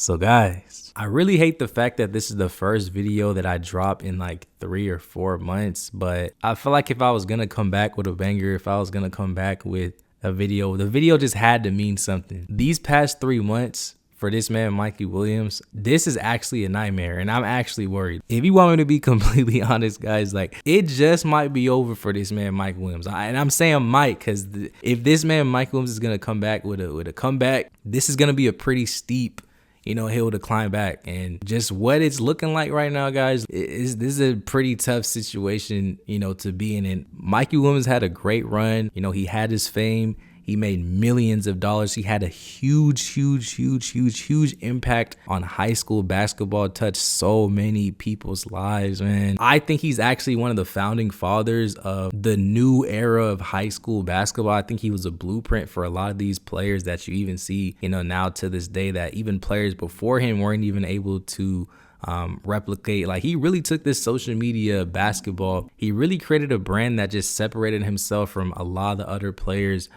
So guys, I really hate the fact that this is the first video that I drop in like 3 or 4 months, but I feel like if I was gonna come back with a banger, if I was gonna come back with a video, the video just had to mean something. These past 3 months for this man, Mikey Williams, this is actually a nightmare, and I'm actually worried. If you want me to be completely honest, guys, like, it just might be over for this man, Mike Williams. And I'm saying Mike, because if this man, Mike Williams, is gonna come back with a comeback, this is gonna be a pretty steep, hill to climb back. And just what it's looking like right now, guys, this is a pretty tough situation, to be in. And Mikey Williams had a great run. He had his fame. He made millions of dollars. He had a huge impact on high school basketball, touched so many people's lives, man. I think he's actually one of the founding fathers of the new era of high school basketball. I think he was a blueprint for a lot of these players that you even see, now to this day, that even players before him weren't even able to replicate. Like, he really took this social media basketball. He really created a brand that just separated himself from a lot of the other players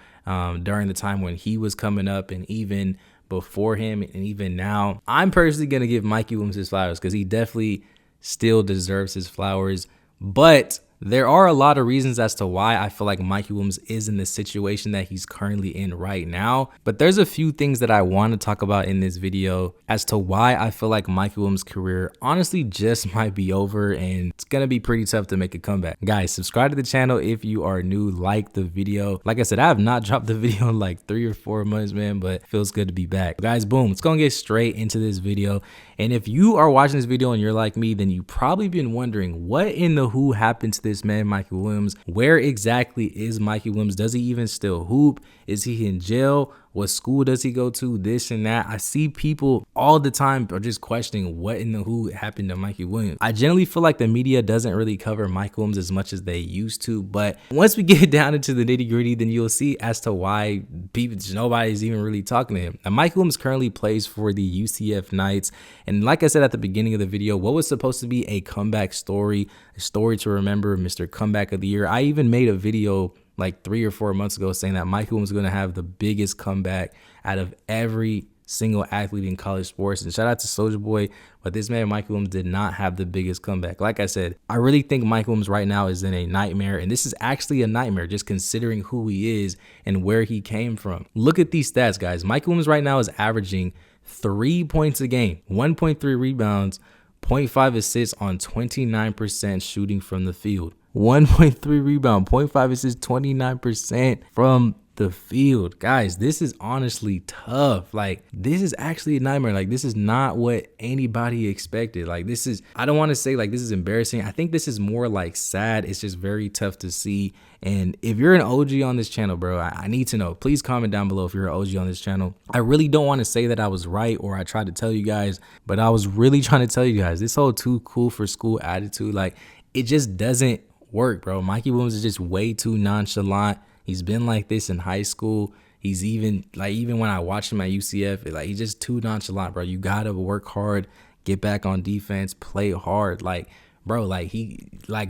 during the time when he was coming up, and even before him, and even now. I'm personally going to give Mikey Williams his flowers because he definitely still deserves his flowers. But there are a lot of reasons as to why I feel like Mikey Williams is in the situation that he's currently in right now. But there's a few things that I want to talk about in this video as to why I feel like Mikey Williams' career honestly just might be over, and it's going to be pretty tough to make a comeback. Guys, subscribe to the channel if you are new, like the video. Like I said, I have not dropped the video in like 3 or 4 months, man, but it feels good to be back. Guys, boom, let's go and get straight into this video. And if you are watching this video and you're like me, then you've probably been wondering what in the who happened to this man, Mikey Williams. Where exactly is Mikey Williams? Does he even still hoop? Is he in jail? What school does he go to? This and that. I see people all the time are just questioning what in the who happened to Mikey Williams. I generally feel like the media doesn't really cover Mike Williams as much as they used to, but once we get down into the nitty gritty, then you'll see as to why nobody's even really talking to him. Now, Mike Williams currently plays for the UCF Knights, and like I said at the beginning of the video, what was supposed to be a comeback story, a story to remember, Mr. Comeback of the Year. I even made a video like 3 or 4 months ago saying that Mikey Williams was going to have the biggest comeback out of every single athlete in college sports. And shout out to Soulja Boy, but this man, Mikey Williams, did not have the biggest comeback. Like I said, I really think Mikey Williams right now is in a nightmare, and this is actually a nightmare just considering who he is and where he came from. Look at these stats, guys. Mikey Williams right now is averaging 3 points a game, 1.3 rebounds, 0.5 assists on 29% shooting from the field. 1.3 rebound, 0.5 assists, 29% from the field. Guys, this is honestly tough. Like, this is actually a nightmare. Like, this is not what anybody expected. Like, this is, I don't want to say like this is embarrassing. I think this is more like sad. It's just very tough to see. And if you're an OG on this channel, bro, I need to know. Please comment down below if you're an OG on this channel. I really don't want to say that I was right or I tried to tell you guys, but I was really trying to tell you guys this whole too cool for school attitude, like, it just doesn't work, bro. Mikey Williams is just way too nonchalant. He's been like this in high school. He's even when I watched him at UCF, like, he's just too nonchalant, bro. You gotta work hard, get back on defense, play hard. Like, bro, like,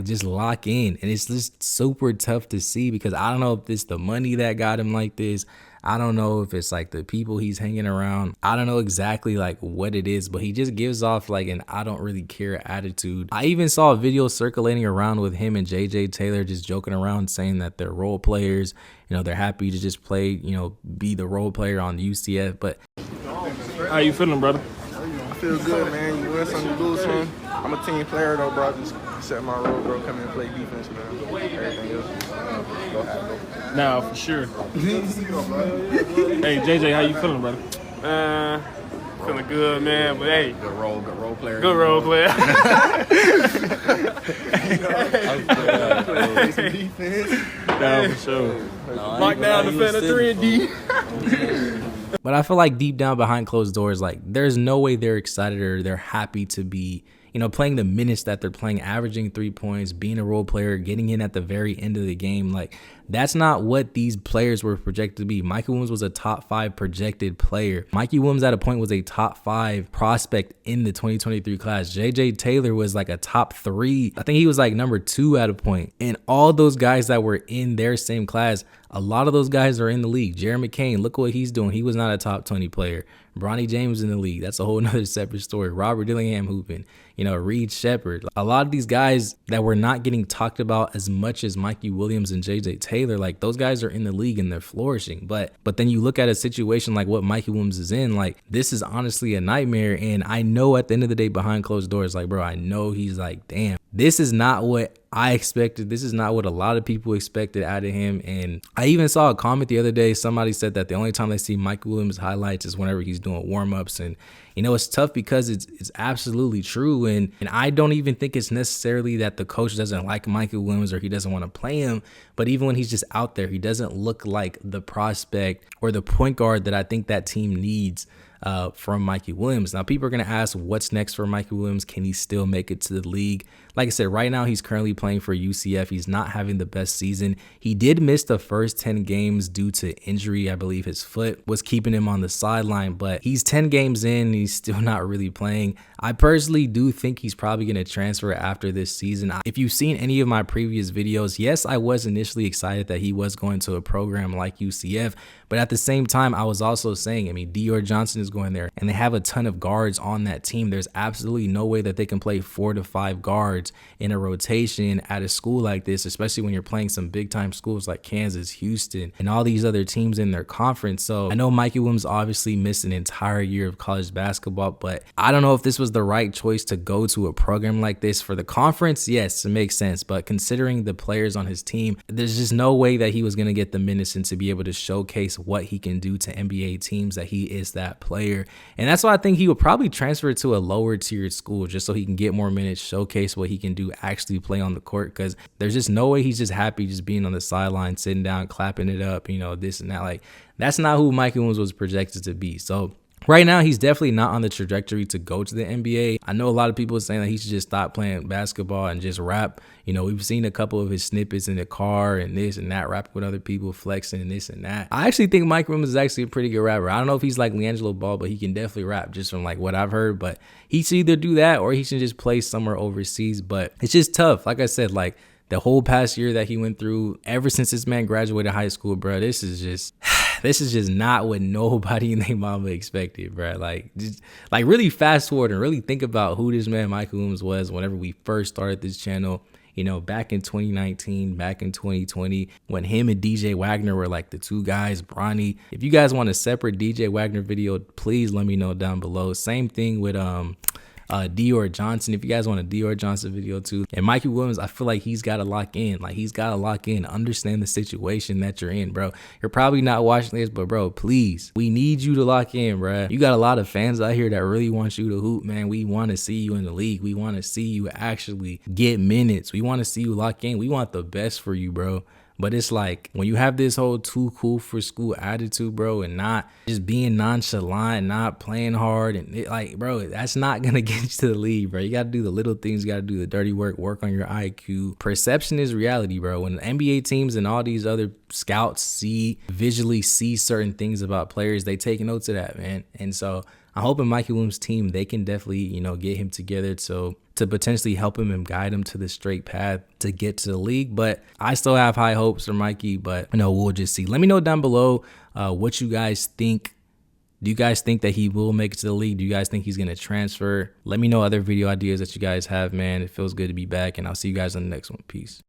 just lock in. And it's just super tough to see because I don't know if it's the money that got him like this. I don't know if it's like the people he's hanging around. I don't know exactly like what it is, but he just gives off like an I don't really care attitude. I even saw a video circulating around with him and JJ Taylor just joking around saying that they're role players. They're happy to just play, be the role player on the UCF. But how you feeling, brother? I feel good, man. You win some, you lose some. I'm a team player though, bro. I just set my role, bro. Come in and play defense, man. Everything else, go have it. Nah, for sure. Hey, JJ, how you feeling, brother? Feeling good, man. But hey, Good role player. good role player. Nah, for sure. Lockdown defender 3 and D. But I feel like deep down behind closed doors, like, there's no way they're excited or they're happy to be, playing the minutes that they're playing, averaging 3 points, being a role player, getting in at the very end of the game. Like, That's not what these players were projected to be. Mikey Williams was a top 5 projected player. Mikey Williams at a point was a top 5 prospect in the 2023 class. JJ Taylor was like a top 3. I think he was like number 2 at a point. And all those guys that were in their same class, a lot of those guys are in the league. Jeremy McCain, look what he's doing. He was not a top 20 player. Bronny James in the league. That's a whole nother separate story. Robert Dillingham hooping. Reed Shepard. A lot of these guys that were not getting talked about as much as Mikey Williams and JJ Taylor, like those guys are in the league and they're flourishing. But then you look at a situation like what Mikey Williams is in, like this is honestly a nightmare. And I know at the end of the day behind closed doors, like, bro, I know he's like, damn, this is not what I expected. This is not what a lot of people expected out of him. And I even saw a comment the other day. Somebody said that the only time they see Mike Williams highlights is whenever he's doing warm-ups. And it's tough because it's absolutely true. And I don't even think it's necessarily that the coach doesn't like Michael Williams or he doesn't want to play him. But even when he's just out there, he doesn't look like the prospect or the point guard that I think that team needs from Mikey Williams. Now, people are going to ask, what's next for Mikey Williams? Can he still make it to the league? Like I said, right now he's currently playing for UCF. He's not having the best season. He did miss the first 10 games due to injury. I believe his foot was keeping him on the sideline, but he's 10 games in and he's still not really playing. I personally do think he's probably going to transfer after this season. If you've seen any of my previous videos, yes, I was initially excited that he was going to a program like UCF, but at the same time, I was also saying, Dior Johnson is going there and they have a ton of guards on that team. There's absolutely no way that they can play 4 to 5 guards in a rotation at a school like this, especially when you're playing some big time schools like Kansas, Houston, and all these other teams in their conference. So I know Mikey Williams obviously missed an entire year of college basketball, but I don't know if this was the right choice to go to a program like this for the conference. Yes, it makes sense, but considering the players on his team, there's just no way that he was going to get the minutes and to be able to showcase what he can do to NBA teams, that he is that player. And that's why I think he would probably transfer to a lower tiered school just so he can get more minutes, showcase what he can do, actually play on the court, because there's just no way he's just happy just being on the sideline, sitting down, clapping it up, this and that. Like, that's not who Mikey Williams was projected to be. So right now, he's definitely not on the trajectory to go to the NBA. I know a lot of people are saying that he should just stop playing basketball and just rap. We've seen a couple of his snippets in the car and this and that, rapping with other people, flexing and this and that. I actually think Mike Williams is actually a pretty good rapper. I don't know if he's like LiAngelo Ball, but he can definitely rap just from like what I've heard. But he should either do that or he should just play somewhere overseas. But it's just tough. Like I said, like the whole past year that he went through, ever since this man graduated high school, bro, this is just not what nobody in their mama expected, bro. Like really fast forward and really think about who this man Michael Williams was whenever we first started this channel. Back in 2019, back in 2020, when him and DJ Wagner were like the two guys, Bronny. If you guys want a separate DJ Wagner video, please let me know down below. Same thing with Dior Johnson. If you guys want a Dior Johnson video too. And Mikey Williams, I feel like he's got to lock in. Like, he's got to lock in, understand the situation that you're in, bro. You're probably not watching this, but bro, please, we need you to lock in, bro. You got a lot of fans out here that really want you to hoop, man. We want to see you in the league. We want to see you actually get minutes. We want to see you lock in. We want the best for you, bro. But it's like when you have this whole too cool for school attitude, bro, and not just being nonchalant, not playing hard, and bro, that's not going to get you to the league, bro. You got to do the little things. You got to do the dirty work on your IQ. Perception is reality, bro. When NBA teams and all these other scouts visually see certain things about players, they take notes of that, man. And so I'm hoping Mikey Williams' team, they can definitely, get him together to potentially help him and guide him to the straight path to get to the league. But I still have high hopes for Mikey, but we'll just see. Let me know down below what you guys think. Do you guys think that he will make it to the league? Do you guys think he's going to transfer? Let me know other video ideas that you guys have, man. It feels good to be back, and I'll see you guys on the next one. Peace.